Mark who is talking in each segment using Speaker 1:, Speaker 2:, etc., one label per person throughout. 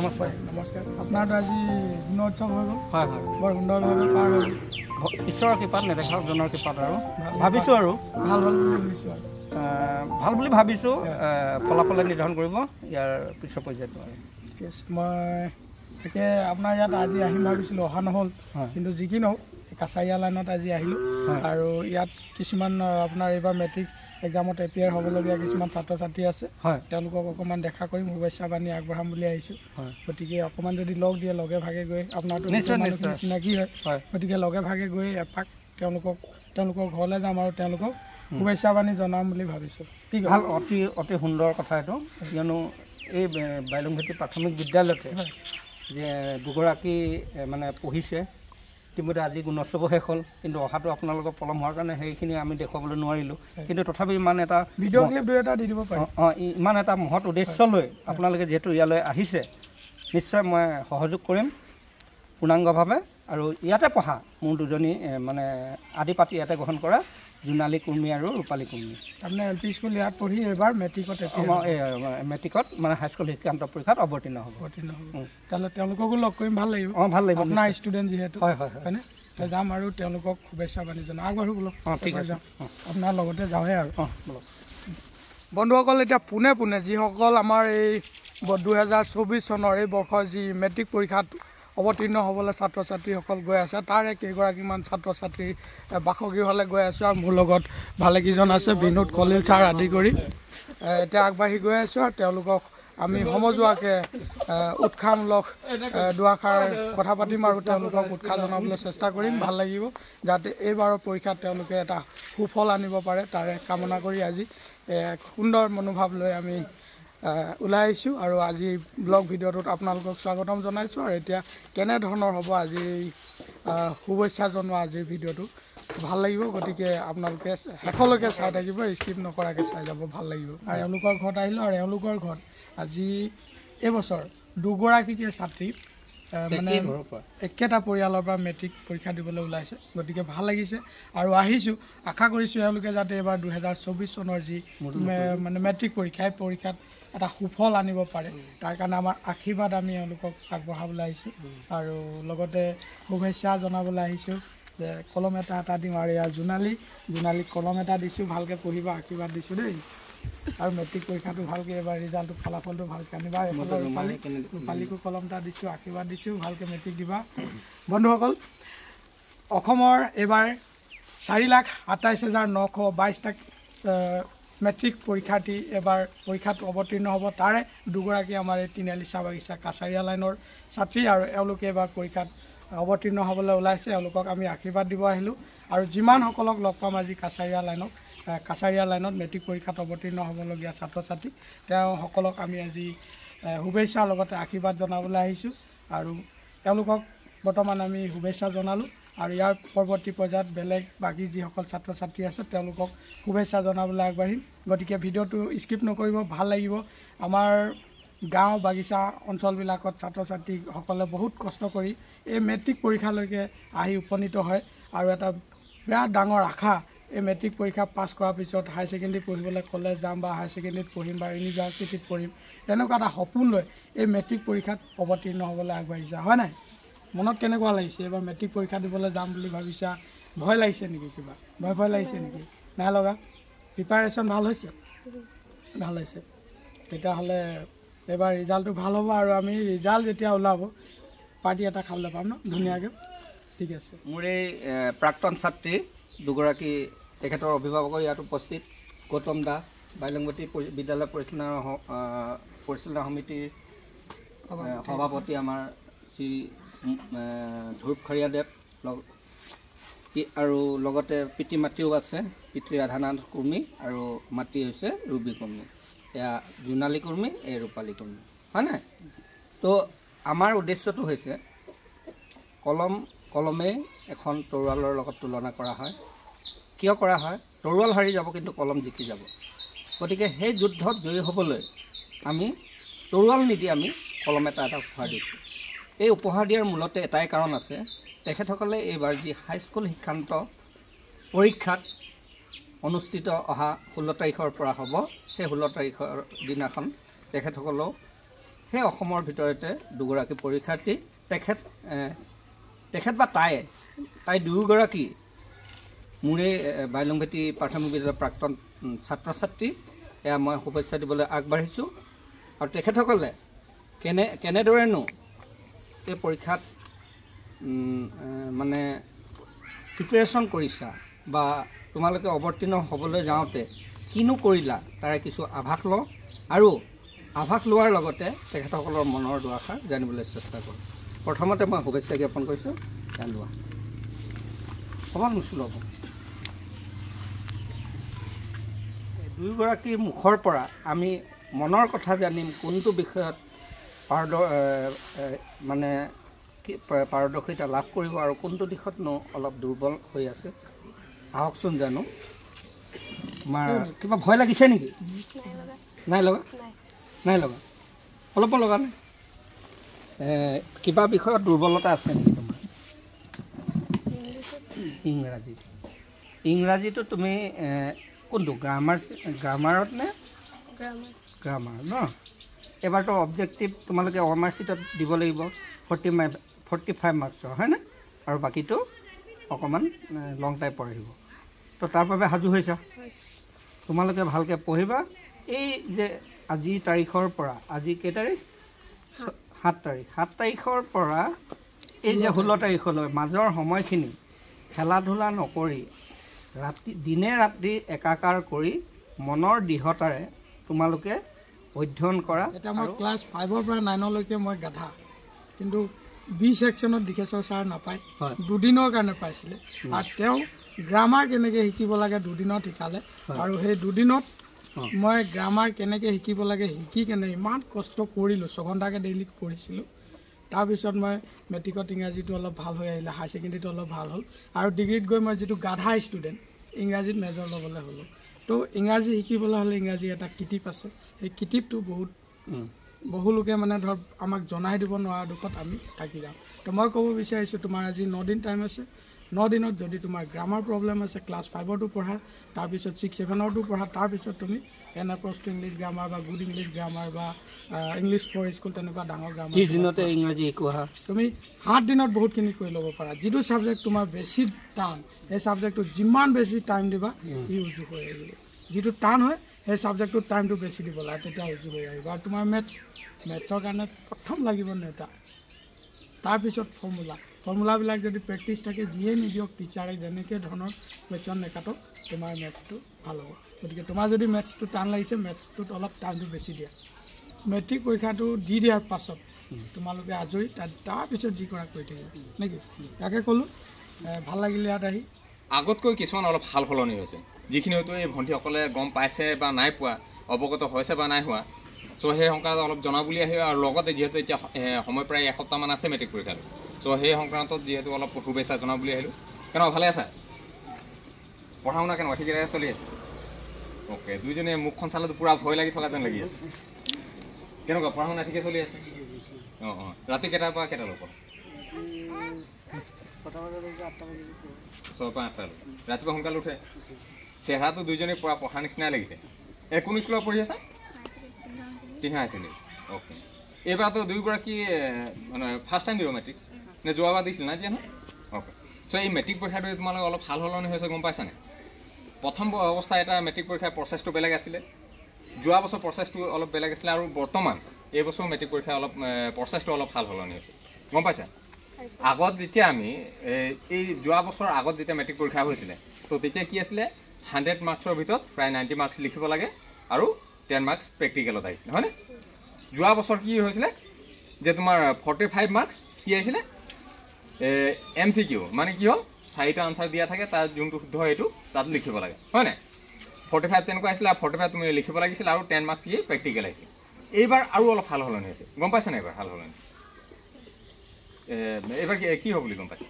Speaker 1: নমস্কাৰ
Speaker 2: নমস্কাৰ আপোনাৰতো আজি গুণোৎসৱ হৈ গ'ল
Speaker 1: হয় হয়
Speaker 2: বৰ সুন্দৰভাৱে পাৰ হ'ল
Speaker 1: ঈশ্বৰৰ কৃপাত নেদেখাজনৰ কৃপাত আৰু ভাবিছোঁ আৰু
Speaker 2: ভাল হ'ল বুলি ভাবিছোঁ আৰু
Speaker 1: ভাল বুলি ভাবিছোঁ ফলাফলে নিৰ্ধাৰণ কৰিব ইয়াৰ পিছৰ পৰ্যায়টো আৰু
Speaker 2: ঠিক আছে মই তাকে আপোনাৰ ইয়াত আজি আহিম ভাবিছিলোঁ অহা নহ'ল কিন্তু যি কি নহওক কাছাৰীয়া লাইনত আজি আহিলোঁ আৰু ইয়াত কিছুমান আপোনাৰ এইবাৰ মেট্ৰিক এক্সামত এপিয়াৰ হ'বলগীয়া কিছুমান ছাত্ৰ ছাত্ৰী আছে তেওঁলোকক অকণমান দেখা কৰিম শুভেচ্ছা বাণী আগবঢ়াম বুলি আহিছোঁ গতিকে অকণমান যদি লগ দিয়ে লগে ভাগে গৈ আপোনাৰতো নিশ্চয় চিনাকি হয় গতিকে লগে ভাগে গৈ এপাক তেওঁলোকৰ ঘৰলৈ যাম আৰু তেওঁলোকক শুভেচ্ছা বাণী জনাম বুলি ভাবিছোঁ ঠিক
Speaker 1: ভাল অতি সুন্দৰ কথা এইটো কিয়নো এই বাইলুংভেটী প্ৰাথমিক বিদ্যালয়তে যে দুগৰাকী মানে পঢ়িছে ইতিমধ্যে আজি গুণোৎসৱো শেষ হ'ল কিন্তু অহাটো আপোনালোকৰ পলম হোৱাৰ কাৰণে সেইখিনি আমি দেখুৱাবলৈ নোৱাৰিলোঁ কিন্তু তথাপি ইমান এটা
Speaker 2: ভিডিঅ' ক্লিপ দুই এটা দি দিব পাৰিম
Speaker 1: ইমান এটা মহৎ উদ্দেশ্য লৈ আপোনালোকে যিহেতু ইয়ালৈ আহিছে নিশ্চয় মই সহযোগ কৰিম পূৰ্ণাংগভাৱে আৰু ইয়াতে পঢ়া মোৰ দুজনী মানে আদি পাতি ইয়াতে গ্ৰহণ কৰা জোনালী কুৰ্মী আৰু ৰূপালী কুৰ্মী
Speaker 2: আপুনি এল পি স্কুল ইয়াত পঢ়ি এবাৰ
Speaker 1: মেট্ৰিকত মানে হাইস্কুল শিক্ষান্ত পৰীক্ষাত অৱতীৰ্ণ হ'ব
Speaker 2: তেতিয়াহ'লে তেওঁলোককো লগ কৰিম ভাল লাগিব
Speaker 1: ভাল লাগিব
Speaker 2: আপোনাৰ ষ্টুডেণ্ট যিহেতু
Speaker 1: হয়নে
Speaker 2: যাম আৰু তেওঁলোকক শুভেচ্ছা বাণী জনাম আগবাঢ়ো বোলক
Speaker 1: ঠিক আছে
Speaker 2: যাম আপোনাৰ লগতে যাওঁহে আৰু বন্ধুসকল এতিয়া পোনে যিসকল আমাৰ এই 2024 চনৰ এই বৰ্ষৰ যি মেট্ৰিক পৰীক্ষাত অৱতীৰ্ণ হ'বলৈ ছাত্ৰ ছাত্ৰীসকল গৈ আছে তাৰে কেইগৰাকীমান ছাত্ৰ ছাত্ৰী বাসগৃহলৈ গৈ আছোঁ আৰু মোৰ লগত ভালেকেইজন আছে বিনোদ খলিল ছাৰ আদি কৰি এতিয়া আগবাঢ়ি গৈ আছোঁ আৰু তেওঁলোকক আমি সমজুৱাকৈ উৎসাহমূলক দুআষাৰ কথা পাতিম আৰু তেওঁলোকক উৎসাহ জনাবলৈ চেষ্টা কৰিম ভাল লাগিব যাতে এইবাৰৰ পৰীক্ষাত তেওঁলোকে এটা সুফল আনিব পাৰে তাৰে কামনা কৰি আজি এক সুন্দৰ মনোভাৱ লৈ আমি ওলাই আহিছোঁ আৰু আজি ব্লগ ভিডিঅ'টোত আপোনালোকক স্বাগতম জনাইছোঁ আৰু এতিয়া কেনেধৰণৰ হ'ব আজি শুভেচ্ছা জনোৱা আজিৰ ভিডিঅ'টো ভাল লাগিব গতিকে আপোনালোকে শেষলৈকে চাই থাকিব স্কিপ নকৰাকৈ চাই যাব ভাল লাগিব আৰু এওঁলোকৰ ঘৰত আহিলোঁ আৰু এওঁলোকৰ ঘৰত আজি এইবছৰ দুগৰাকীকে ছাত্ৰী মানে একেটা পৰিয়ালৰ পৰা মেট্ৰিক পৰীক্ষা দিবলৈ ওলাইছে গতিকে ভাল লাগিছে আৰু আহিছোঁ আশা কৰিছোঁ এওঁলোকে যাতে এইবাৰ 2024 চনৰ যি মানে মেট্ৰিক পৰীক্ষা এই পৰীক্ষাত এটা সুফল আনিব পাৰে তাৰ কাৰণে আমাৰ আশীৰ্বাদ আমি এওঁলোকক আগবঢ়াবলৈ আহিছোঁ আৰু লগতে শুভেচ্ছা জনাবলৈ আহিছোঁ যে কলম এটা দিম আৰু ইয়াৰ জোনালীক কলম এটা দিছোঁ ভালকৈ পঢ়িবা আশীৰ্বাদ দিছোঁ দেই আৰু মেট্ৰিক পৰীক্ষাটো ভালকৈ এবাৰ ৰিজাল্টটো ফলাফলটো ভালকৈ আনিবা ৰূপালীকো কলম এটা দিছোঁ আশীৰ্বাদ দিছোঁ ভালকৈ মেট্ৰিক দিবা বন্ধুসকল অসমৰ এইবাৰ 4,27,922টা মেট্ৰিক পৰীক্ষাৰ্থী এবাৰ পৰীক্ষাত অৱতীৰ্ণ হ'ব তাৰে দুগৰাকী আমাৰ এই তিনিআলি চাহ বাগিচা কাছাৰীয়া লাইনৰ ছাত্ৰী আৰু এওঁলোকে এবাৰ পৰীক্ষাত অৱতীৰ্ণ হ'বলৈ ওলাইছে এওঁলোকক আমি আশীৰ্বাদ দিব আহিলোঁ আৰু যিমানসকলক লগ পাম আজি কাছাৰীয়া লাইনত মেট্ৰিক পৰীক্ষাত অৱতীৰ্ণ হ'বলগীয়া ছাত্ৰ ছাত্ৰী তেওঁসকলক আমি আজি শুভেচ্ছাৰ লগতে আশীৰ্বাদ জনাবলৈ আহিছোঁ আৰু এওঁলোকক বৰ্তমান আমি শুভেচ্ছা জনালোঁ আৰু ইয়াৰ পৰৱৰ্তী পৰ্যায়ত বেলেগ বাকী যিসকল ছাত্ৰ ছাত্ৰী আছে তেওঁলোকক শুভেচ্ছা জনাবলৈ আগবাঢ়িম গতিকে ভিডিঅ'টো স্কিপ নকৰিব ভাল লাগিব আমাৰ গাঁও বাগিচা অঞ্চলবিলাকত ছাত্ৰ ছাত্ৰীসকলে বহুত কষ্ট কৰি এই মেট্ৰিক পৰীক্ষালৈকে আহি উপনীত হয় আৰু এটা বিৰাট ডাঙৰ আশা এই মেট্ৰিক পৰীক্ষা পাছ কৰাৰ পিছত হাই ছেকেণ্ডেৰী পঢ়িবলৈ কলেজ যাম বা হাই ছেকেণ্ডেৰীত পঢ়িম বা ইউনিভাৰ্চিটিত পঢ়িম তেনেকুৱা এটা সপোন লৈ এই মেট্ৰিক পৰীক্ষাত অৱতীৰ্ণ হ'বলৈ আগবাঢ়িছা হয় নাই মনত কেনেকুৱা লাগিছে এবাৰ মেট্ৰিক পৰীক্ষা দিবলৈ যাম বুলি ভাবিছা ভয় লাগিছে নেকি কিবা ভয় লাগিছে নেকি নাই লগা প্ৰিপাৰেশ্যন ভাল হৈছে তেতিয়াহ'লে এইবাৰ ৰিজাল্টটো ভাল হ'ব আৰু আমি ৰিজাল্ট যেতিয়া ওলাব পাৰ্টি এটা খাবলৈ পাম ন ধুনীয়াকৈ ঠিক আছে
Speaker 1: মোৰ এই প্ৰাক্তন ছাত্ৰী দুগৰাকী তেখেতৰ অভিভাৱকৰ ইয়াত উপস্থিত গৌতম দা বাইলুংভেটী বিদ্যালয় পৰিচালনা সমিতিৰ সভাপতি আমাৰ শ্ৰী ধূপখৰীয়াদেৱ আৰু লগতে পিতৃ মাতৃও আছে পিতৃ ৰাধানাথ কুৰ্মী আৰু মাতৃ হৈছে ৰুবী কুৰ্মী এয়া জোনালী কুৰ্মী এই ৰূপালী কুৰ্মী হয় নাই তো আমাৰ উদ্দেশ্যটো হৈছে কলমেই এখন তৰোৱালৰ লগত তুলনা কৰা হয় কিয় কৰা হয় তৰোৱাল হাৰি যাব কিন্তু কলম জিকি যাব গতিকে সেই যুদ্ধত জয়ী হ'বলৈ আমি তৰোৱাল নিদি আমি কলম এটা উপহাৰ দিছোঁ এই উপহাৰ দিয়াৰ মূলতে এটাই কাৰণ আছে তেখেতসকলে এইবাৰ যি হাইস্কুল শিক্ষান্ত পৰীক্ষাত অনুষ্ঠিত অহা 16 তাৰিখৰ পৰা হ'ব সেই 16 তাৰিখৰ দিনাখন তেখেতসকলেও সেই অসমৰ ভিতৰতে দুগৰাকী পৰীক্ষাৰ্থী তেখেত বা তাই দুয়োগৰাকী মোৰে বাইলংভেটি প্ৰাথমিক বিদ্যালয়ৰ প্ৰাক্তন ছাত্ৰ ছাত্ৰী এয়া মই শুভেচ্ছা দিবলৈ আগবাঢ়িছোঁ আৰু তেখেতসকলে কেনেদৰেনো এই পৰীক্ষাত মানে প্ৰিপেৰেশ্যন কৰিছা বা তোমালোকে অৱতীৰ্ণ হ'বলৈ যাওঁতে কিনো কৰিলা তাৰে কিছু আভাস লওঁ আৰু আভাস লোৱাৰ লগতে তেখেতসকলৰ মনৰ দুআষাৰ জানিবলৈ চেষ্টা কৰোঁ। প্ৰথমতে মই শুভেচ্ছা জ্ঞাপন কৰিছোঁ লোৱা অকণমান নুচুলভ দুয়োগৰাকীৰ মুখৰ পৰা আমি মনৰ কথা জানিম কোনটো বিষয়ত মানে পাৰদৰ্শিতা লাভ কৰিব আৰু কোনটো দিশতনো অলপ দুৰ্বল হৈ আছে আহকচোন জানো। তোমাৰ কিবা ভয় লাগিছে নেকি? নাই লগা অলপ লগা নাই কিবা বিষয়ত দুৰ্বলতা আছে নেকি তোমাৰ? ইংৰাজীটো তুমি কোনটো গ্ৰামাৰত নে? গ্ৰামাৰ ন? এবাৰতো অবজেক্টিভ তোমালোকে OMR চিটত দিব লাগিব 45 মাৰ্কছৰ হয়নে? আৰু বাকীটো অকণমান লং টাইপৰ আহিব। তো তাৰ বাবে সাজু হৈছা? তোমালোকে ভালকৈ পঢ়িবা। এই যে আজি তাৰিখৰ পৰা আজি কেই তাৰিখ? 7 তাৰিখৰ পৰা এই যে 16 তাৰিখলৈ মাজৰ সময়খিনি খেলা ধূলা নকৰি দিনে ৰাতি একাকাৰ কৰি মনৰ দৃঢ়তাৰে তোমালোকে অধ্যয়ন কৰা।
Speaker 2: এতিয়া মই ক্লাছ 5ৰ পৰা 9লৈকে মই গাধা, কিন্তু বি ছেকশ্যনত দিখেশ্বৰ ছাৰ নাপায়, দুদিনৰ কাৰণে পাইছিলে। আৰু তেওঁ গ্ৰামাৰ কেনেকৈ শিকিব লাগে দুদিনত শিকালে আৰু সেই দুদিনত মই গ্ৰামাৰ কেনেকৈ শিকিব লাগে শিকি কেনে ইমান কষ্ট কৰিলোঁ, 6 ঘণ্টাকৈ ডেইলি পঢ়িছিলোঁ। তাৰপিছত মই মেট্ৰিকত ইংৰাজীটো অলপ ভাল হৈ আহিলে, হায়াৰ ছেকেণ্ডেৰীটো অলপ ভাল হ'ল আৰু ডিগ্ৰীত গৈ মই যিটো গাধা ষ্টুডেণ্ট ইংৰাজীত মেজৰ ল'বলৈ হ'লোঁ। তো ইংৰাজী শিকিবলৈ হ'লে ইংৰাজী এটা কিটিপ আছে, সেই কিটিপটো বহু লোকে মানে ধৰ আমাক জনাই দিব নোৱাৰা দুখত আমি থাকি যাওঁ। তো মই ক'ব বিচাৰিছোঁ তোমাৰ আজি 9 দিন টাইম আছে। 9 দিনত যদি তোমাৰ গ্ৰামাৰ প্ৰব্লেম আছে ক্লাছ 5ৰটো পঢ়া, তাৰপিছত 6, 7ৰটো পঢ়া, তাৰপিছত তুমি N approach to English grammar বা গুড ইংলিছ গ্ৰামাৰ বা ইংলিছ ফৰ স্কুল তেনেকুৱা ডাঙৰ গ্ৰামাৰ
Speaker 1: 30 দিনতে ইংৰাজী শিকোৱা
Speaker 2: তুমি 7 দিনত বহুতখিনি কৰি ল'ব পাৰা। যিটো ছাবজেক্ট তোমাৰ বেছি টান সেই ছাবজেক্টটো যিমান বেছি টাইম দিবা ই উজু হৈ আহিব। যিটো টান হয় সেই ছাবজেক্টটোত টাইমটো বেছি দিব লাগে, তেতিয়া উজু হৈ আহিব। আৰু তোমাৰ মেথছৰ কাৰণে প্ৰথম লাগিব নেওতা, তাৰপিছত ফৰ্মুলাবিলাক যদি প্ৰেক্টিছ থাকে যিয়ে নিদিয়ক টিচাৰে যেনেকৈ ধৰণৰ কুৱেশ্যন নেকাটক তোমাৰ মেথছটো ভাল হ'ব। গতিকে তোমাৰ যদি মেথছটো টান লাগিছে মেথছটোত অলপ টাইমটো বেছি দিয়া। মেট্ৰিক পৰীক্ষাটো দি দিয়াৰ পাছত তোমালোকে আজৰি তাৰপিছত যি কৰা কৰি থাকিব নেকি? তাকে ক'লোঁ। ভাল লাগিলে ইয়াত আহি।
Speaker 3: আগতকৈ কিছুমান অলপ সাল সলনি হৈছে, যিখিনি হয়তো এই ভণ্টিসকলে গম পাইছে বা নাই পোৱা, অৱগত হৈছে বা নাই হোৱা। চ' সেই সংক্ৰান্তত অলপ জনা বুলি আহিব। আৰু লগতে যিহেতু এতিয়া সময় প্ৰায় এসপ্তাহমান আছে মেট্ৰিক পৰীক্ষাটো, চ' সেই সংক্ৰান্তত যিহেতু অলপ শুভেচ্ছা জনাওঁ বুলি আহিলোঁ। কেনেকুৱা ভালে আছা? পঢ়া শুনা কেনেকুৱা ঠিকে চলি আছে? অ'কে, দুইজনে মুখখন চালেতো পূৰা ভয় লাগি থকা যেন লাগি আছে। কেনেকুৱা পঢ়া শুনা ঠিকে চলি আছে? অঁ ৰাতি কেইটাৰ পৰা কেইটালৈ পঢ়া? 6 পৰা 8টালৈ। ৰাতিপুৱা সোনকালে উঠে? চেহেৰাটো দুইজনে পূৰা পঢ়াৰ নিচিনাই লাগিছে। কোন স্কুলত পঢ়ি আছা? টিহা আছিলে। অ'কে, এইবাৰতো দুয়োগৰাকী মানে ফাৰ্ষ্ট টাইম দিব মেট্ৰিক নে যোৱাবাৰ দিছিল নাই দিয়া নহয়? অ'কে, চ' এই মেট্ৰিক পৰীক্ষাটো তোমালোকে অলপ সাল সলনি হৈছে গম পাইছানে? প্ৰথম অৱস্থা এটা মেট্ৰিক পৰীক্ষাৰ প্ৰচেছটো বেলেগ আছিলে, যোৱা বছৰ প্ৰচেছটো অলপ বেলেগ আছিলে, আৰু বৰ্তমান এইবছৰ মেট্ৰিক পৰীক্ষা অলপ প্ৰচেছটো অলপ সাল সলনি হৈছে গম পাইছা? আগত যেতিয়া আমি এই যোৱা বছৰ আগত যেতিয়া মেট্ৰিক পৰীক্ষা হৈছিলে, তো তেতিয়া কি আছিলে 100 মাৰ্কছৰ ভিতৰত প্ৰায় 90 মাৰ্কছ লিখিব লাগে আৰু 10 মাৰ্কছ প্ৰেক্টিকেলত আহিছিলে হয়নে? যোৱা বছৰ কি হৈছিলে যে তোমাৰ 45 মাৰ্কছ কি আহিছিলে MCQ, মানে কি হ'ল 4টা আনচাৰ দিয়া থাকে, তাৰ যোনটো শুদ্ধ এইটো তাত লিখিব লাগে হয় নাই? 45 তেনেকুৱা আহিছিলে, আৰু 45 তুমি লিখিব লাগিছিল আৰু 10 মাৰ্কছ কি প্ৰেক্টিকেল আহিছিল। এইবাৰ আৰু অলপ সাল সলনি হৈছে গম পাইছা নাই? এইবাৰ সাল সলনি এইবাৰ কি হ'ব বুলি গম পাইছে?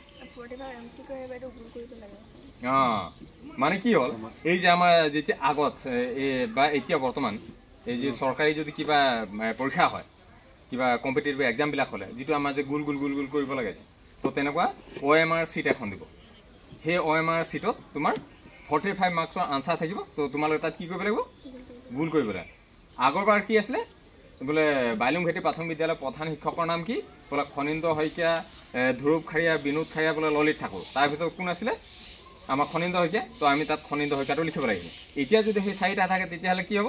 Speaker 3: অঁ, মানে কি হ'ল এই যে আমাৰ যেতিয়া আগত বা এতিয়া বৰ্তমান এই যে চৰকাৰী যদি কিবা পৰীক্ষা হয়, কিবা কম্পিটিটিভ এক্সামবিলাক হ'লে যিটো আমাৰ যে গোল কৰিব লাগে, তো তেনেকুৱা OMR চিট এখন দিব। সেই OMR চিটত তোমাৰ 45 মাৰ্কছৰ আনচাৰ থাকিব। তো তোমালোকে তাত কি কৰিব লাগিব? গোল কৰিব লাগে। আগৰবাৰ কি আছিলে বোলে বাইলুং ভেটি প্ৰাথমিক বিদ্যালয়ৰ প্ৰধান শিক্ষকৰ নাম কি বোলে খনীন্দ্ৰ শইকীয়া, ধ্ৰুৱ খাৰিয়া, বিনোদ খাৰিয়া, বোলে ললিত ঠাকুৰ। তাৰ ভিতৰত কোন আছিলে আমাৰ খনীন্দ্ৰ শইকীয়া। তো আমি তাত খনীন্দ্ৰ শইকীয়াটো লিখিব লাগিব। এতিয়া যদি সেই 4টা থাকে তেতিয়াহ'লে কি হ'ব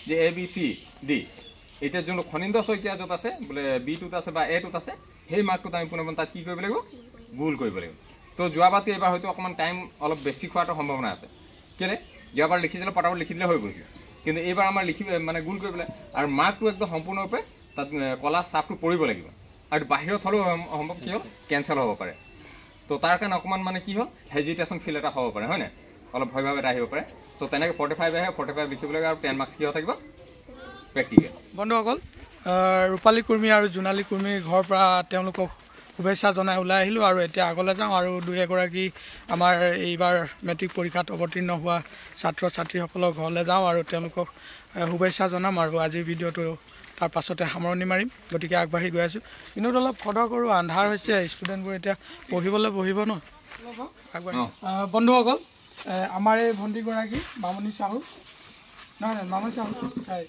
Speaker 3: যে ABCD। এতিয়া যোনটো খনীন্দ্ৰ শইকীয়া য'ত আছে বোলে B2ত আছে বা A2ত আছে সেই মাৰ্কটোত আমি পুনৰ তাত কি কৰিব লাগিব গোল কৰিব লাগিব। তো যোৱাবাৰতকৈ এইবাৰ হয়তো অকণমান টাইম অলপ বেছি খোৱাটো সম্ভাৱনা আছে। কেলে যোৱাবাৰ লিখিছিলে পটাপট লিখি দিলে হৈ গৈছিলে, কিন্তু এইবাৰ আমাৰ মানে গোল কৰি পেলাই আৰু মাৰ্কটো একদম সম্পূৰ্ণৰূপে তাত কলা চাপটো পৰিব লাগিব। আৰু বাহিৰত হ'লেও সম্ভৱ কি হ'ল কেঞ্চেল হ'ব পাৰে। তো তাৰ কাৰণে অকণমান মানে কি হ'ল হেজিটেশ্যন ফিল এটা হ'ব পাৰে, হয় নাই? অলপ ভয় ভাৱ এটা আহিব পাৰে। তো তেনেকৈ 45 আহে, 45 লিখিব লাগে আৰু 10 মাৰ্কছ কিয় থাকিব প্ৰেক্টিকেল।
Speaker 2: বন্ধুসকল, ৰূপালী কুৰ্মী আৰু জোনালী কুৰ্মীৰ ঘৰৰ পৰা তেওঁলোকক শুভেচ্ছা জনাই ওলাই আহিলোঁ আৰু এতিয়া আগলৈ যাওঁ আৰু 2-এগৰাকী আমাৰ এইবাৰ মেট্ৰিক পৰীক্ষাত অৱতীৰ্ণ হোৱা ছাত্ৰ ছাত্ৰীসকলৰ ঘৰলৈ যাওঁ আৰু তেওঁলোকক শুভেচ্ছা জনাম আৰু আজিৰ ভিডিঅ'টো তাৰ পাছতে সামৰণি মাৰিম। গতিকে আগবাঢ়ি গৈ আছোঁ, কিন্তু অলপ খদৰ কৰোঁ, আন্ধাৰ হৈছে, ষ্টুডেণ্টবোৰ এতিয়া পঢ়িবলৈ বহিব ন। আগবাঢ়ি বন্ধুসকল, আমাৰ এই ভণ্টিগৰাকী মামণি চাহু, নহয় মামণি চাহু, হয়,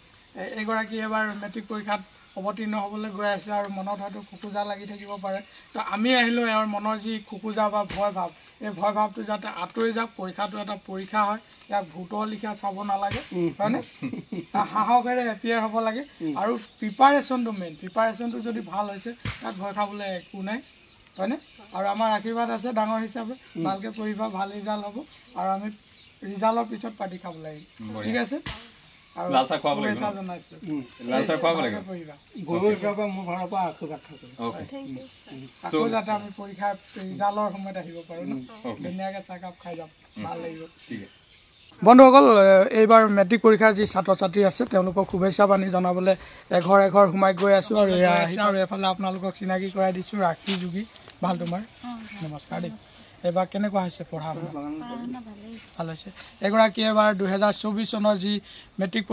Speaker 2: এইগৰাকী এবাৰ মেট্ৰিক পৰীক্ষাত অৱতীৰ্ণ হ'বলৈ গৈ আছে আৰু মনত হয়তো খোকোজা লাগি থাকিব পাৰে। তো আমি আহিলোঁ এওঁৰ মনৰ যি খোকোজা বা ভয় ভাৱ, এই ভয় ভাৱটো যাতে আঁতৰি যাওক। পৰীক্ষাটো এটা পৰীক্ষা হয়, ইয়াক ভূতৰ লিখা চাব নালাগে, হয়নে? সাহসেৰে এপিয়াৰ হ'ব লাগে আৰু প্ৰিপাৰেশ্যনটো মেইন। প্ৰিপাৰেশ্যনটো যদি ভাল হৈছে তাত ভয় খাবলৈ একো নাই, হয়নে? আৰু আমাৰ আশীৰ্বাদ আছে ডাঙৰ হিচাপে, ভালকৈ পঢ়িবা, ভাল ৰিজাল্ট হ'ব আৰু আমি ৰিজাল্টৰ পিছত পাৰ্টি খাব লাগিব, ঠিক আছে?
Speaker 3: লাল চাহ খুৱাব লাগিব, লাল চাহ খুৱাব লাগিব,
Speaker 1: গৰু হিচাপে মোৰ ঘৰৰ পৰা আশীৰ্বাদ থাকিব।
Speaker 2: আকৌ যাতে আমি পৰীক্ষাৰ ৰিজাল্টৰ সময়ত আহিব পাৰোঁ ন, ধুনীয়াকৈ চাহকাপ খাই যাম, ভাল লাগিব। বন্ধুসকল, এইবাৰ মেট্ৰিক পৰীক্ষাৰ যি ছাত্ৰ ছাত্ৰী আছে তেওঁলোকক শুভেচ্ছা বাণী জনাবলৈ এঘৰ এঘৰ সোমাই গৈ আছোঁ আৰু এয়া আহিছে। আৰু এফালে আপোনালোকক চিনাকি কৰাই দিছোঁ ৰাখি যোগী। ভাল তোমাৰ? নমস্কাৰ দেই। এইবাৰ কেনেকুৱা হৈছে পঢ়া শুনা? ভাল হৈছে। এগৰাকী এবাৰ 2024 চনৰ যি মেট্ৰিক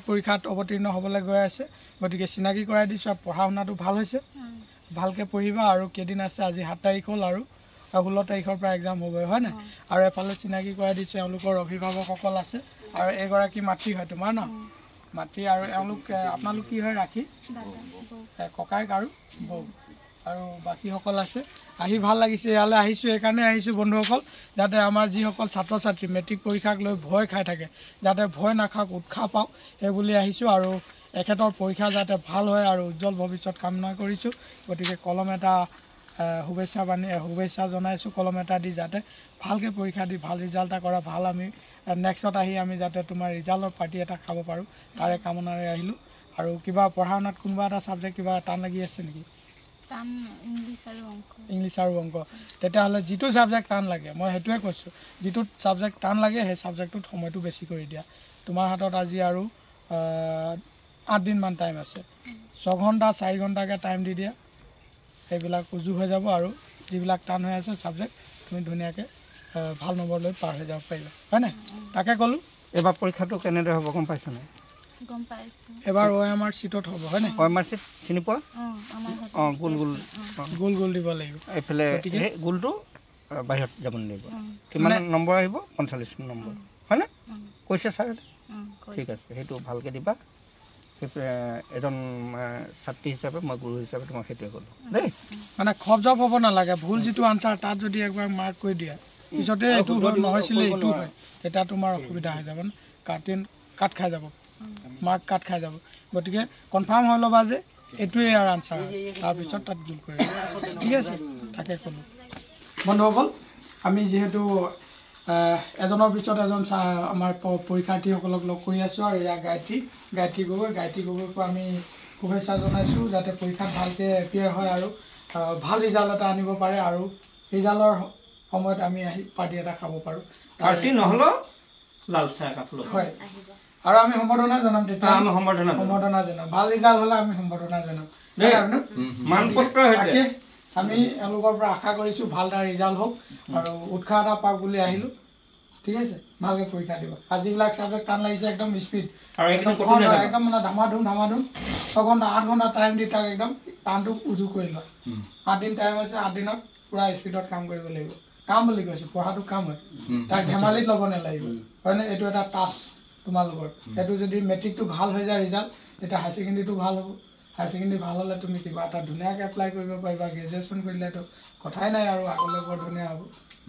Speaker 2: পৰীক্ষাত অৱতীৰ্ণ হ'বলৈ গৈ আছে, গতিকে চিনাকি কৰাই দিছোঁ। আৰু পঢ়া শুনাটো ভাল হৈছে, ভালকৈ পঢ়িবা। আৰু কেইদিন আছে, আজি 7 তাৰিখ হ'ল আৰু 16 তাৰিখৰ পৰা এক্সাম হ'বই, হয় নাই? আৰু এফালে চিনাকি কৰাই দিছোঁ এওঁলোকৰ অভিভাৱকসকল আছে আৰু এগৰাকী মাতৃ হয় তোমাৰ ন, মাতৃ। আৰু এওঁলোক আপোনালোক কি হয়? ৰাখি ককায়েক আৰু বৌ আৰু বাকীসকল আছে। আহি ভাল লাগিছে, ইয়ালৈ আহিছোঁ এইকাৰণে আহিছোঁ বন্ধুসকল, যাতে আমাৰ যিসকল ছাত্ৰ ছাত্ৰী মেট্ৰিক পৰীক্ষাক লৈ ভয় খাই থাকে যাতে ভয় নাখাওক, উৎসাহ পাওক, সেইবুলি আহিছোঁ। আৰু এখেতৰ পৰীক্ষা যাতে ভাল হয় আৰু উজ্জ্বল ভৱিষ্যত কামনা কৰিছোঁ। গতিকে কলম এটা শুভেচ্ছা জনাইছোঁ, কলম এটা দি যাতে ভালকৈ পৰীক্ষা দি ভাল ৰিজাল্ট এটা কৰা, ভাল আমি নেক্সটত আহি আমি যাতে তোমাৰ ৰিজাল্টৰ পাৰ্টি এটা খাব পাৰোঁ, তাৰে কামনাৰে আহিলোঁ। আৰু কিবা পঢ়া শুনাত কোনোবা এটা ছাবজেক্ট কিবা টান লাগি আছে নেকি? ইংলিছ আৰু অংক। তেতিয়াহ'লে যিটো ছাবজেক্ট টান লাগে, মই সেইটোৱে কৈছোঁ, যিটো ছাবজেক্ট টান লাগে সেই ছাবজেক্টটোত সময়টো বেছি কৰি দিয়া। তোমাৰ হাতত আজি আৰু 8 দিনমান টাইম আছে, 6 ঘণ্টা 4 ঘণ্টাকৈ টাইম দি দিয়া, সেইবিলাক উজু হৈ যাব। আৰু যিবিলাক টান হৈ আছে ছাবজেক্ট তুমি ধুনীয়াকৈ ভাল নম্বৰ লৈ পাৰ হৈ যাব পাৰিবা, হয় নাই? তাকে ক'লোঁ।
Speaker 1: এইবাৰ পৰীক্ষাটো কেনেদৰে হ'ব গম পাইছা নাই?
Speaker 2: এবাৰ OMR চিটত হ'ব, হয় নাই?
Speaker 1: OMR চিট চিনি পোৱা? অঁ, গোল গোল দিব লাগিব। এইফালে গোলটো বাহিৰত যাব লাগিব। কিমান নম্বৰ আহিব? 45 নম্বৰ, হয়নে? কৈছে ছাৰ? ঠিক আছে, সেইটো ভালকৈ দিবা। এজন ছাত্ৰী হিচাপে মই গুৰু হিচাপে তোমাক সেইটোৱে ক'লোঁ দেই।
Speaker 2: মানে খপ জপ হ'ব নালাগে, ভুল যিটো আনচাৰ তাত যদি একবাৰ মাৰ্ক কৰি দিয়া পিছতে এইটো নহৈছিলে এইটো হয়, তেতিয়া তোমাৰ অসুবিধা হৈ যাব ন, কাট খাই যাব, মাৰ্ক কাট খাই যাব। গতিকে কনফাৰ্ম হৈ ল'বা যে এইটোৱেই আৰু আনচাৰ, তাৰপিছত তাত ভুল কৰি ঠিক আছে। তাকে ক'লোঁ বন্ধুসকল, আমি যিহেতু এজনৰ পিছত এজন আমাৰ পৰীক্ষাৰ্থীসকলক লগ কৰি আছোঁ। আৰু এয়া গায়ত্ৰী গগৈকো আমি শুভেচ্ছা জনাইছোঁ যাতে পৰীক্ষাত ভালকৈ এপিয়াৰ হয় আৰু ভাল ৰিজাল্ট এটা আনিব পাৰে আৰু ৰিজাল্টৰ সময়ত আমি আহি পাৰ্টি এটা খাব পাৰোঁ।
Speaker 1: পাৰ্টি নহ'লেও লাল চাহ একাপ লৈ
Speaker 2: হয়, আৰু আমি সম্বৰ্ধনা জনাম। তেতিয়া আমি সম্বৰ্ধনা জনাম, ভাল ৰিজাল্ট হ'লে আমি সম্বৰ্ধনা জনাম। আমি এওঁলোকৰ পৰা আশা কৰিছোঁ ভাল এটা ৰিজাল্ট হওক আৰু উৎসাহ এটা পাওক বুলি আহিলোঁ, ঠিক আছে? ভালকৈ পৰীক্ষা দিব। আৰু যিবিলাক ছাবজেক্ট টান লাগিছে একদম স্পীড আৰু একদম মানে ধামাধুম 6 ঘণ্টা 8 ঘণ্টা টাইম দি তাক একদম টানটো উজু কৰি লোৱা। 8 দিন টাইম আছে, 8 দিনত পূৰা স্পীডত কাম কৰিব লাগিব। কাম বুলি কৈছোঁ, পঢ়াটো কাম হয়, তাক ধেমালিত ল'ব নালাগিব, হয়নে? এইটো এটা টাস্ক তোমালোকৰ। সেইটো যদি মেট্ৰিকটো ভাল হৈ যায় ৰিজাল্ট, তেতিয়া হায়াৰ ছেকেণ্ডেৰীটো ভাল হ'ব হায়াৰ ছেকেণ্ডেৰী ভাল হ'লে তুমি কিবা এটা ধুনীয়াকৈ এপ্লাই কৰিব পাৰিবা গ্ৰেজুৱেশ্যন কৰিলেতো কথাই নাই আৰু আগলৈ বৰ ধুনীয়া হ'ব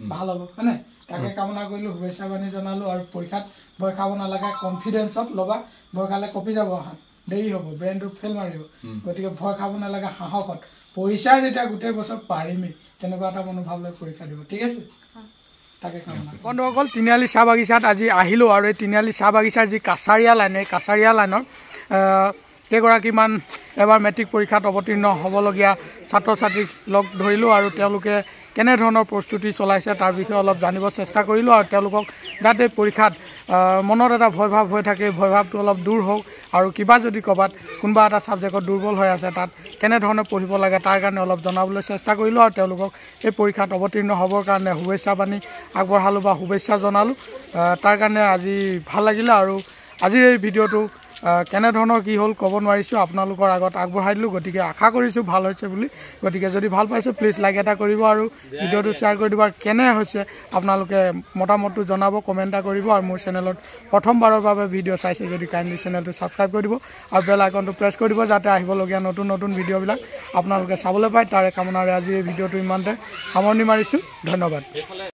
Speaker 2: ভাল হ'ব হয়নে তাকে কামনা কৰিলোঁ শুভেচ্ছা বাণী জনালোঁ আৰু পৰীক্ষাত ভয় খাব নালাগে কনফিডেঞ্চত ল'বা ভয় খালে কপি যাব অহাত দেৰি হ'ব ব্ৰেইনটো ফেইল মাৰিব গতিকে ভয় খাব নালাগে সাহসত পইচা যেতিয়া গোটেই বছৰ পাৰিমেই তেনেকুৱা এটা মনোভাৱ লৈ পৰীক্ষা দিব ঠিক আছে তাকে কামনা বন্ধুসকল তিনিআলি চাহ বাগিচাত আজি আহিলোঁ আৰু এই তিনিআলি চাহ বাগিচাৰ যি কাছাৰীয়া লাইন এই কাছাৰীয়া লাইনৰ কেইগৰাকীমান এবাৰ মেট্ৰিক পৰীক্ষাত অৱতীৰ্ণ হ'বলগীয়া ছাত্ৰ ছাত্ৰীক লগ ধৰিলোঁ আৰু তেওঁলোকে কেনেধৰণৰ প্ৰস্তুতি চলাইছে তাৰ বিষয়ে অলপ জানিব চেষ্টা কৰিলোঁ আৰু তেওঁলোকক যাতে পৰীক্ষাত মনত এটা ভয় ভাৱ হৈ থাকে ভয় ভাৱটো অলপ দূৰ হওক আৰু কিবা যদি ক'ৰবাত কোনোবা এটা ছাবজেক্টত দুৰ্বল হৈ আছে তাত কেনেধৰণে পঢ়িব লাগে তাৰ কাৰণে অলপ জনাবলৈ চেষ্টা কৰিলোঁ আৰু তেওঁলোকক এই পৰীক্ষাত অৱতীৰ্ণ হ'বৰ কাৰণে শুভেচ্ছা বাণী আগবঢ়ালোঁ বা শুভেচ্ছা জনালোঁ তাৰ কাৰণে আজি ভাল লাগিলে আৰু আজিৰ এই ভিডিঅ'টো কেনেধৰণৰ কি হ'ল ক'ব নোৱাৰিছোঁ আপোনালোকৰ আগত আগবঢ়াই দিলোঁ গতিকে আশা কৰিছোঁ ভাল হৈছে বুলি গতিকে যদি ভাল পাইছোঁ প্লিজ লাইক এটা কৰিব আৰু ভিডিঅ'টো শ্বেয়াৰ কৰি দিব আৰু কেনে হৈছে আপোনালোকে মতামতটো জনাব কমেণ্ট এটা কৰিব আৰু মোৰ চেনেলত প্ৰথমবাৰৰ বাবে ভিডিঅ' চাইছে যদি কাইণ্ডলি চেনেলটো ছাবস্ক্ৰাইব কৰি দিব আৰু বেল আইকনটো প্ৰেছ কৰি দিব যাতে আহিবলগীয়া নতুন নতুন ভিডিঅ'বিলাক আপোনালোকে চাবলৈ পায় তাৰে কামনাৰে আজি এই ভিডিঅ'টো ইমানতে সামৰণি মাৰিছোঁ ধন্যবাদ